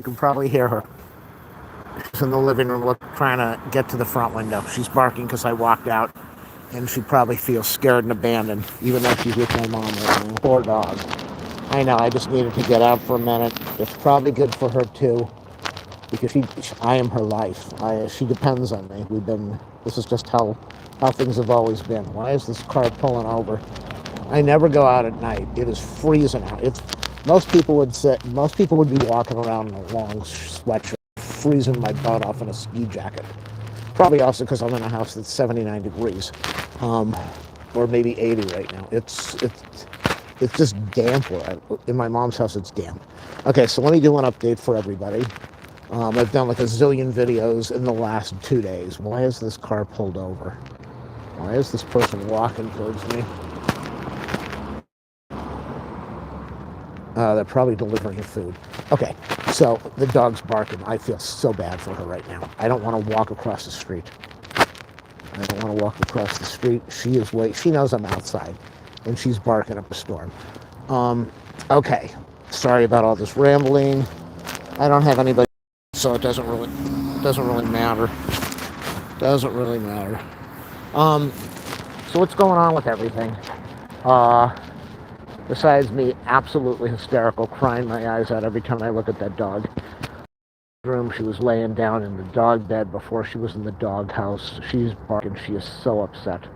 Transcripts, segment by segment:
You can probably hear her. She's in the living room trying to get to the front window. She's barking because I walked out, and she probably feels scared and abandoned, even though she's with my mom right now. Poor dog. I know, I just needed to get out for a minute. It's probably good for her, too, because I am her life. She depends on me. This is just how things have always been. Why is this car pulling over? I never go out at night. It is freezing out. Most people would be walking around in a long sweatshirt, freezing my butt off in a ski jacket. Probably also because I'm in a house that's 79 degrees, or maybe 80 right now. It's just damp. In my mom's house, it's damp. Okay, so let me do an update for everybody. I've done like a zillion videos in the last 2 days. Why is this car pulled over? Why is this person walking towards me? They're probably delivering food. Okay, so the dog's barking. I feel so bad for her right now. I don't want to walk across the street. She knows I'm outside, and she's barking up a storm. Okay, sorry about all this rambling. I don't have anybody, so it doesn't really matter. Doesn't really matter. So what's going on with everything? Besides me absolutely hysterical, crying my eyes out every time I look at that dog. Room, she was laying down in the dog bed before she was in the dog house. She's barking. She is so upset.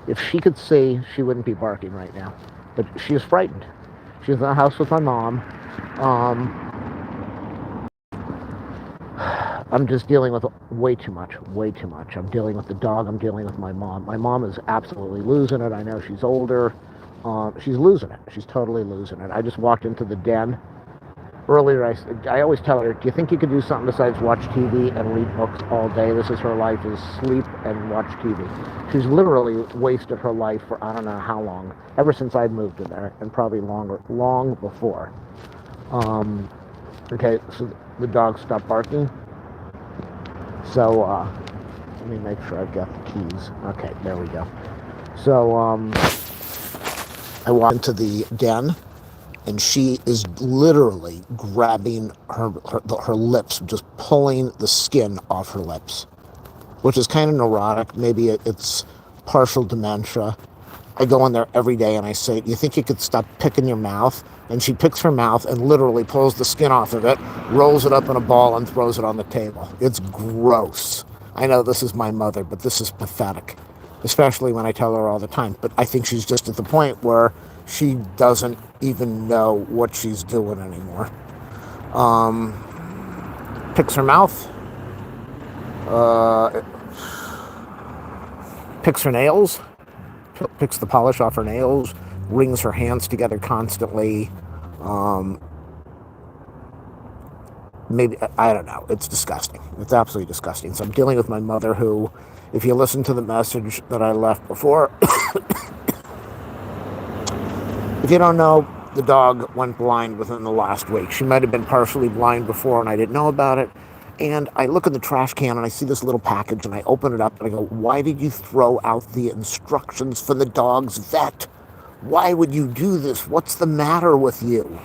If she could see, she wouldn't be barking right now. But she is frightened. She's in the house with my mom. I'm just dealing with way too much. I'm dealing with the dog. I'm dealing with my mom. My mom is absolutely losing it. I know she's older. She's losing it. She's totally losing it. I just walked into the den. Earlier, I always tell her, do you think you could do something besides watch TV and read books all day? This is her life, is sleep and watch TV. She's literally wasted her life for I don't know how long, ever since I moved in there, and probably long before. Okay, so the dog stopped barking. So, let me make sure I've got the keys. Okay, there we go. So, I walked into the den, and she is literally grabbing her lips, just pulling the skin off her lips, which is kind of neurotic. Maybe it's partial dementia. I go in there every day and I say, you think you could stop picking your mouth? And she picks her mouth and literally pulls the skin off of it, rolls it up in a ball, and throws it on the table. It's gross. I know this is my mother, but this is pathetic, especially when I tell her all the time. But I think she's just at the point where she doesn't even know what she's doing anymore. Picks her mouth, picks her nails, picks the polish off her nails, wrings her hands together constantly. Maybe, I don't know. It's disgusting. It's absolutely disgusting. So I'm dealing with my mother who, if you listen to the message that I left before, if you don't know, the dog went blind within the last week. She might have been partially blind before and I didn't know about it. And I look in the trash can and I see this little package and I open it up and I go, why did you throw out the instructions for the dog's vet? Why would you do this? What's the matter with you?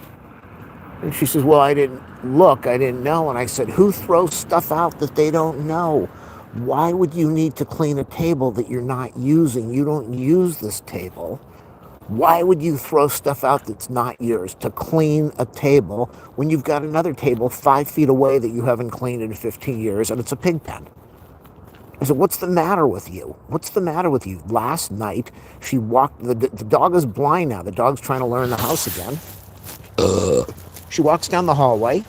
And she says, well, I didn't look. I didn't know. And I said, who throws stuff out that they don't know? Why would you need to clean a table that you're not using? You don't use this table. Why would you throw stuff out that's not yours to clean a table when you've got another table 5 feet away that you haven't cleaned in 15 years and it's a pig pen? I said, what's the matter with you? What's the matter with you? Last night, she walked, the dog is blind now. The dog's trying to learn the house again. She walks down the hallway,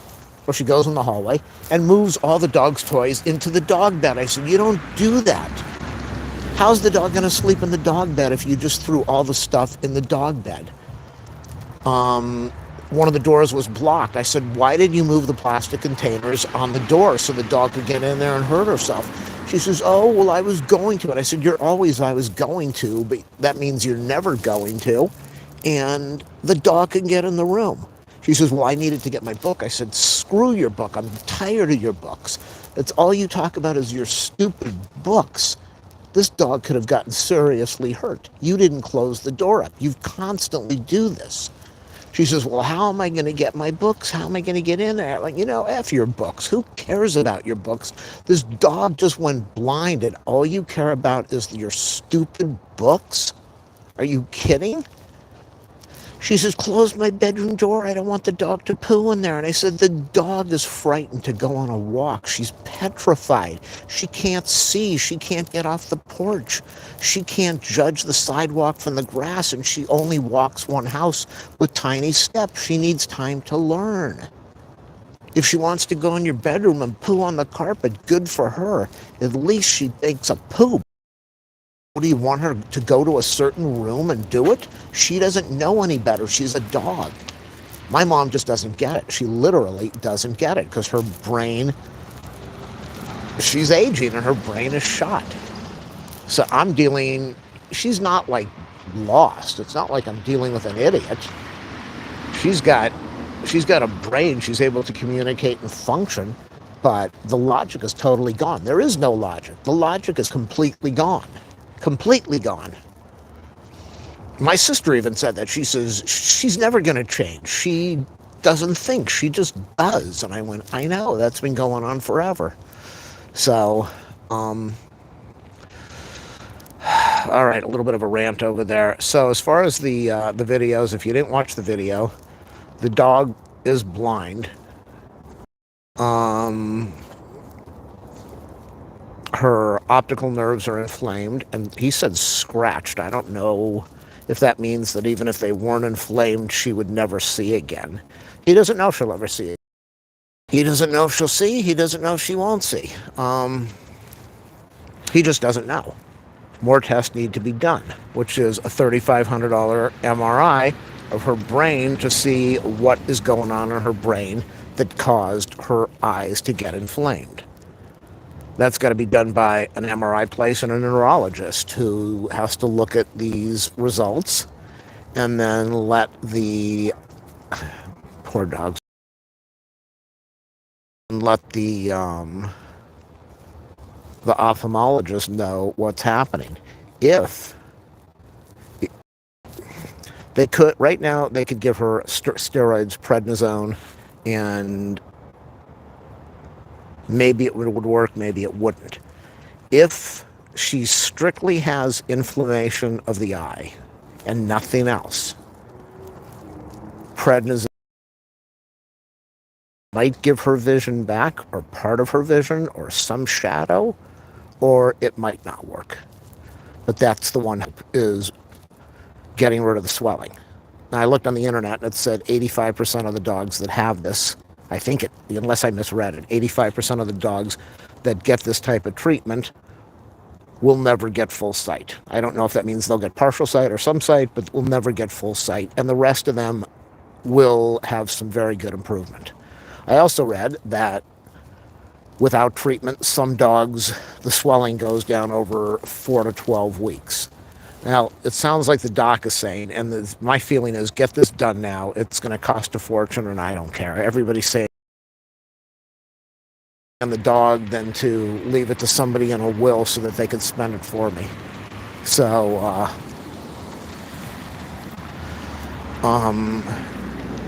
or she goes in the hallway, and moves all the dog's toys into the dog bed. I said, you don't do that. How's the dog going to sleep in the dog bed if you just threw all the stuff in the dog bed? One of the doors was blocked. I said, why did you move the plastic containers on the door so the dog could get in there and hurt herself? She says, oh, well, I was going to. And I said, you're always, I was going to, but that means you're never going to. And the dog can get in the room. She says, well, I needed to get my book. I said, screw your book. I'm tired of your books. That's all you talk about is your stupid books. This dog could have gotten seriously hurt. You didn't close the door up. You constantly do this. She says, well, how am I going to get my books? How am I going to get in there? Like, F your books. Who cares about your books? This dog just went blind, and all you care about is your stupid books? Are you kidding? She says, close my bedroom door. I don't want the dog to poo in there. And I said, the dog is frightened to go on a walk. She's petrified. She can't see. She can't get off the porch. She can't judge the sidewalk from the grass. And she only walks one house with tiny steps. She needs time to learn. If she wants to go in your bedroom and poo on the carpet, good for her. At least she takes a poop. Do you want her to go to a certain room and do it? She doesn't know any better. She's a dog. My mom just doesn't get it. She literally doesn't get it because her brain, she's aging and her brain is shot. So she's not like lost. It's not like I'm dealing with an idiot. She's got a brain. She's able to communicate and function, but the logic is totally gone. There is no logic. The logic is completely gone. Completely gone. My sister even said that. She says she's never going to change. She doesn't think. She just does. And I went, I know. That's been going on forever. So, all right, a little bit of a rant over there. So as far as the videos, if you didn't watch the video, the dog is blind. Her optical nerves are inflamed, and he said scratched. I don't know if that means that even if they weren't inflamed, she would never see again. He doesn't know if she'll ever see it. He doesn't know if she'll see. He doesn't know if she won't see. He just doesn't know. More tests need to be done, which is a $3,500 MRI of her brain to see what is going on in her brain that caused her eyes to get inflamed. That's got to be done by an MRI place and a neurologist who has to look at these results and then let the poor dogs and let the ophthalmologist know what's happening. If they could, right now, they could give her steroids, prednisone, and maybe it would work, maybe it wouldn't. If she strictly has inflammation of the eye and nothing else, prednisone might give her vision back, or part of her vision, or some shadow, or it might not work. But that's the one that is getting rid of the swelling. Now, I looked on the internet and it said 85% of the dogs that have this, I think it, unless I misread it, 85% of the dogs that get this type of treatment will never get full sight. I don't know if that means they'll get partial sight or some sight, but will never get full sight. And the rest of them will have some very good improvement. I also read that without treatment, some dogs, the swelling goes down over 4 to 12 weeks. Now, it sounds like the doc is saying, and my feeling is, get this done now. It's going to cost a fortune, and I don't care. Everybody's saying, and the dog then to leave it to somebody in a will so that they can spend it for me. So,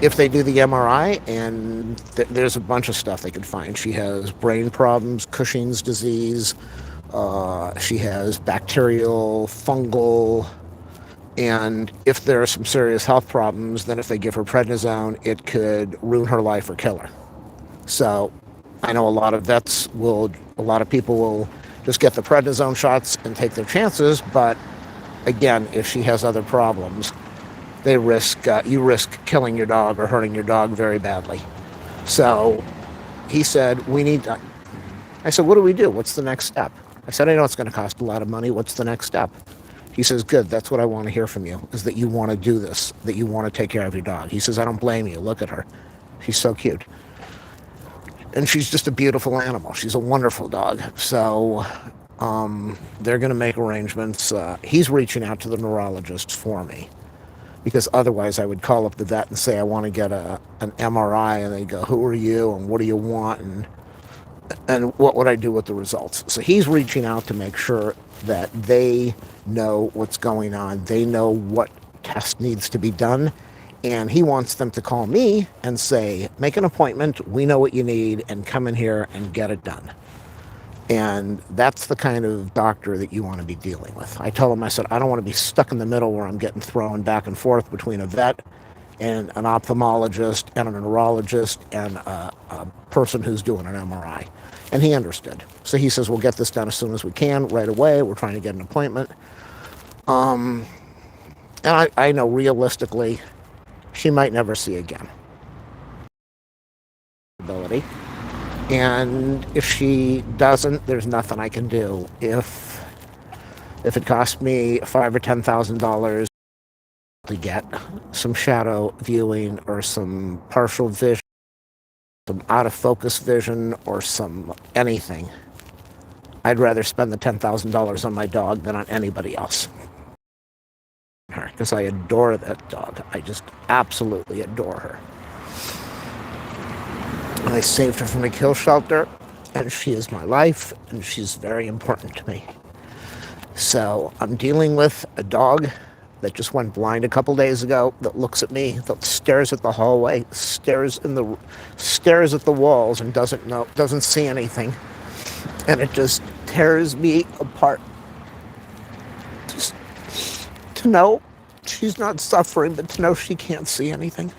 if they do the MRI, and there's a bunch of stuff they can find. She has brain problems, Cushing's disease. She has bacterial, fungal, and if there are some serious health problems, then if they give her prednisone, it could ruin her life or kill her. So I know a lot of people will just get the prednisone shots and take their chances, but again, if she has other problems, you risk killing your dog or hurting your dog very badly. So he said, I said, what do we do? What's the next step? I said, I know it's going to cost a lot of money. What's the next step? He says, good, that's what I want to hear from you, is that you want to do this, that you want to take care of your dog. He says, I don't blame you. Look at her. She's so cute. And she's just a beautiful animal. She's a wonderful dog. So they're going to make arrangements. He's reaching out to the neurologist for me, because otherwise I would call up the vet and say, I want to get an MRI, and they go, who are you and what do you want, and what would I do with the results? So he's reaching out to make sure that they know what's going on. They know what test needs to be done, And he wants them to call me and say, make an appointment, we know what you need, and come in here and get it done. And that's the kind of doctor that you want to be dealing with. I told him, I said, I don't want to be stuck in the middle where I'm getting thrown back and forth between a vet and an ophthalmologist and a neurologist and a person who's doing an MRI. And he understood. So he says, we'll get this done as soon as we can, right away. We're trying to get an appointment. And I know realistically, she might never see again. And if she doesn't, there's nothing I can do. If it costs me $5,000 or $10,000 to get some shadow viewing or some partial vision, some out of focus vision, or some anything, I'd rather spend the $10,000 on my dog than on anybody else. Because I adore that dog. I just absolutely adore her. I saved her from a kill shelter, and she is my life, and she's very important to me. So I'm dealing with a dog that just went blind a couple days ago, that looks at me, that stares at the hallway, stares at the walls, and doesn't see anything, and it just tears me apart. Just to know she's not suffering, but to know she can't see anything.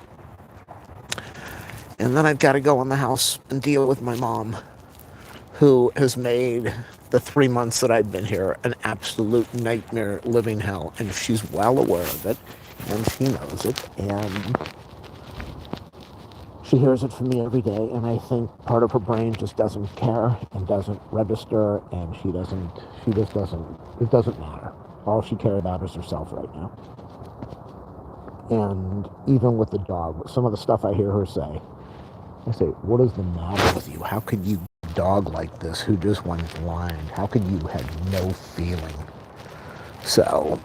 And then I've got to go in the house and deal with my mom, who has made the 3 months that I've been here an absolute nightmare, living hell. And she's well aware of it, and she knows it, and she hears it from me every day. And I think part of her brain just doesn't care and doesn't register, and it doesn't matter. All she cares about is herself right now. And even with the dog, some of the stuff I hear her say, I say, what is the matter with you? How could you be a dog like this who just went blind? How could you have no feeling? So,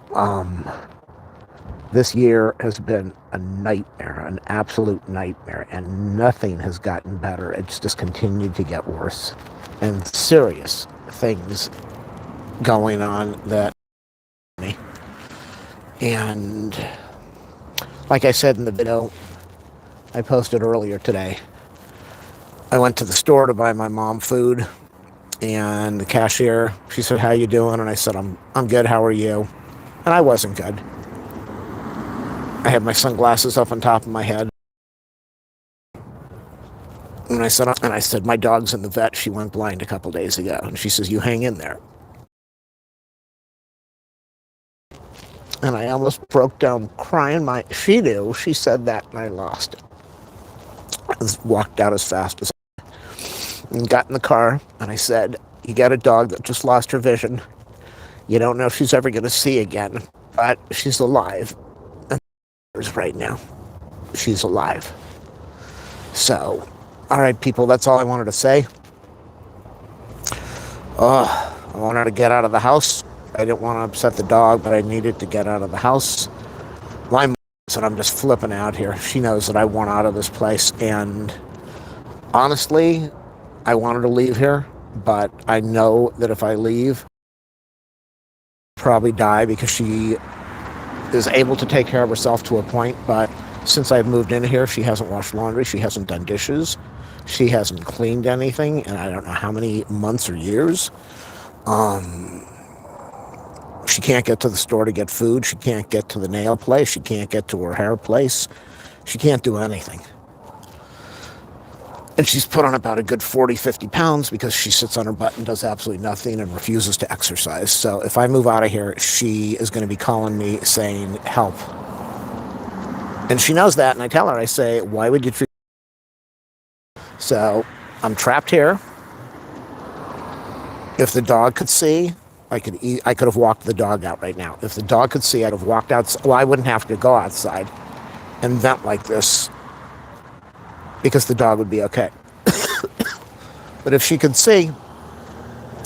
this year has been a nightmare, an absolute nightmare, and nothing has gotten better. It's just continued to get worse. And serious things going on that me. And like I said in the video I posted earlier today, I went to the store to buy my mom food, and the cashier, she said, how you doing? And I said, I'm good, how are you? And I wasn't good. I had my sunglasses up on top of my head. And I said, my dog's in the vet. She went blind a couple days ago. And she says, you hang in there. And I almost broke down crying. She knew. She said that, and I lost it. I walked out as fast as and got in the car, and I said, you got a dog that just lost her vision. You don't know if she's ever going to see again, but she's alive. And right now, she's alive. So, all right, people, that's all I wanted to say. I wanted to get out of the house. I didn't want to upset the dog, but I needed to get out of the house. My mom said, I'm just flipping out here. She knows that I want out of this place, and honestly, I wanted to leave here, but I know that if I leave, I'll probably die, because she is able to take care of herself to a point, but since I've moved in here, she hasn't washed laundry, she hasn't done dishes, she hasn't cleaned anything, and I don't know how many months or years. She can't get to the store to get food, she can't get to the nail place, she can't get to her hair place, she can't do anything. And she's put on about a good 40, 50 pounds because she sits on her butt and does absolutely nothing and refuses to exercise. So if I move out of here, she is going to be calling me saying, help. And she knows that, and I tell her, I say, why would you treat me? So I'm trapped here. If the dog could see, I could have walked the dog out right now. If the dog could see, I'd have walked outside. Well, I wouldn't have to go outside and vent like this, because the dog would be okay. But if she could see,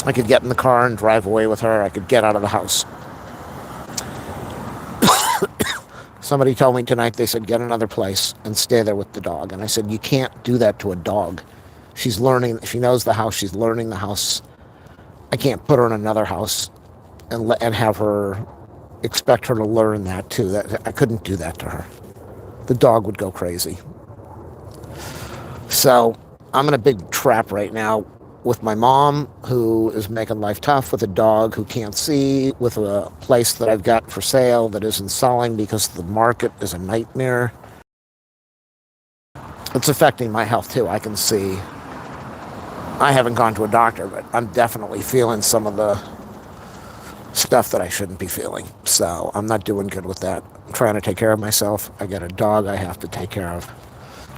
I could get in the car and drive away with her. I could get out of the house. Somebody told me tonight, they said, get another place and stay there with the dog. And I said, you can't do that to a dog. She's learning, she knows the house, she's learning the house. I can't put her in another house and have her, expect her to learn that too. I couldn't do that to her. the dog would go crazy. So I'm in a big trap right now with my mom, who is making life tough, with a dog who can't see, with a place that I've got for sale that isn't selling because the market is a nightmare. It's affecting my health too. I can see. I haven't gone to a doctor, but I'm definitely feeling some of the stuff that I shouldn't be feeling. So I'm not doing good with that. I'm trying to take care of myself. I got a dog I have to take care of.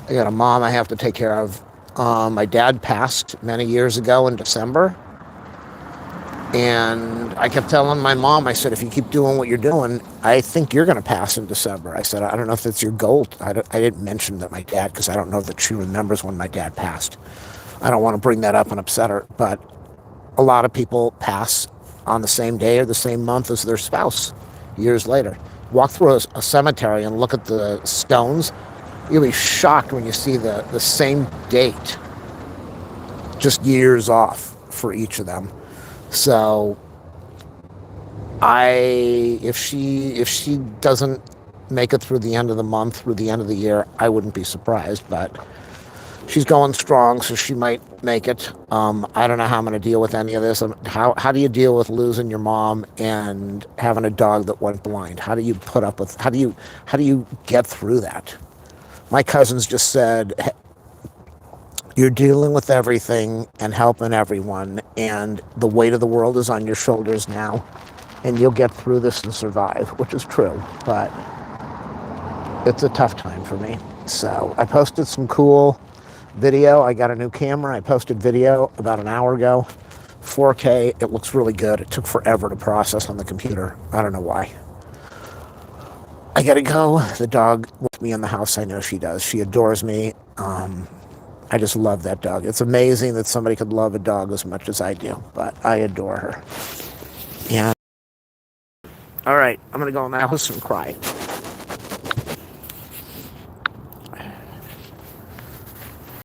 I got a mom I have to take care of. My dad passed many years ago in December. And I kept telling my mom, I said, if you keep doing what you're doing, I think you're going to pass in December. I said, I don't know if that's your goal. I didn't mention that my dad, because I don't know that she remembers when my dad passed. I don't want to bring that up and upset her, but a lot of people pass on the same day or the same month as their spouse years later. Walk through a cemetery and look at the stones. You'll be shocked when you see the same date, just years off for each of them. So if she doesn't make it through the end of the month, through the end of the year, I wouldn't be surprised, but she's going strong, so she might make it. I don't know how I'm going to deal with any of this. How do you deal with losing your mom and having a dog that went blind? How do you put up with, how do you get through that? My cousins just said, you're dealing with everything and helping everyone, and the weight of the world is on your shoulders now, and you'll get through this and survive, which is true, but it's a tough time for me. So I posted some cool video. I got a new camera. I posted video about an hour ago. 4K. It looks really good. It took forever to process on the computer. I don't know why. I gotta go. The dog with me in the house. I know she does. She adores me. I just love that dog. It's amazing that somebody could love a dog as much as I do, but I adore her. Yeah. All right, I'm gonna go in the house and cry.